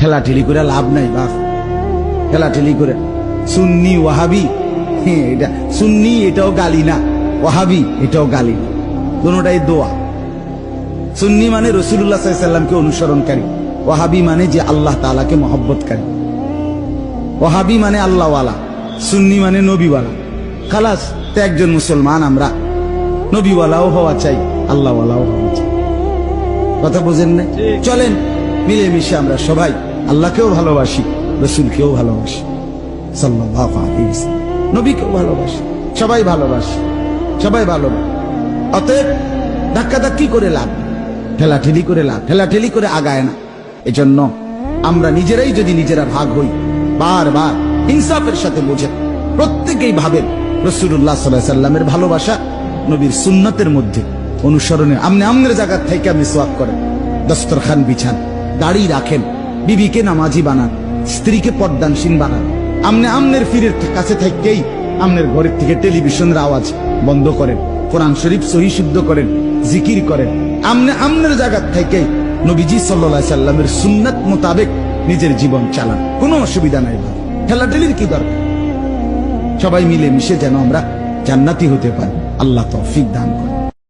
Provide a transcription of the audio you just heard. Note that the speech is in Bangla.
ঠেলাঠেলি করে লাভ নাই বাপ, ঠেলাঠেলি করে। সুন্নি ওয়াহাবি, এটা সুন্নি এটাও গালি না, ওয়াহাবি এটাও গালি না, দুটোটাই দোয়া। সুন্নি মানে রাসূলুল্লাহ সাল্লাল্লাহু আলাইহি ওয়াসাল্লামকে অনুসরণকারী, ওয়াহাবি মানে যে আল্লাহ তাআলাকে মহব্বতকারী। ওয়াহাবি মানে আল্লাহওয়ালা, সুন্নি মানে নবীওয়ালা। খালাস, তো একজন মুসলমান আমরা নবীওয়ালাও হওয়া চাই, আল্লাহওয়ালাও হওয়া চাই। কথা বুঝেন না? চলেন মিলেমিশে আমরা সবাই আল্লাহকেও ভালোবাসি, রাসূলকেও ভালোবাসি, সাল্লাল্লাহু আলাইহি ওয়াসাল্লাম, নবীকেও ভালোবাসি, সবাই ভালোবাসি, সবাই ভালোবাসি। অতএব ধাক্কাধাক্কি করে লাভ, ঠেলাঠেলি করে লাভ, ঠেলাঠেলি করে আগায় না। এজন্য আমরা নিজেরাই যদি নিজেরা ভাগ হই, বারবার ইনসাফের সাথে বোঝেন, প্রত্যেকেই ভাবেন রাসূলুল্লাহ সাল্লাল্লাহু আলাইহি ওয়াসাল্লামের ভালোবাসা নবীর সুন্নতের মধ্যে অনুসরণে। আমনে আমনের জায়গা থেকে মিসওয়াক করেন, দস্তরখান বিছান, দাড়ি রাখেন, বিবিকে নামাজি বানান, স্ত্রীকে পর্দানসীন বানান। আমনে আমনের ফিরের কাছে থেকেই আমনের ঘরের থেকে টেলিভিশনের আওয়াজ বন্ধ করেন, কোরআন শরীফ সহি শুদ্ধ করেন, জিকির করেন। আমনে আমনের জায়গা থেকেই নবীজি সাল্লাল্লাহু আলাইহি সাল্লামের সুন্নাত মোতাবেক নিজের জীবন চালান, কোনো অসুবিধা নাই ভাই। ঠেলাঠেলির কি দরকার? সবাই মিলে মিশে যেন আমরা জান্নাতি হতে পারি, আল্লাহ তৌফিক দান করেন।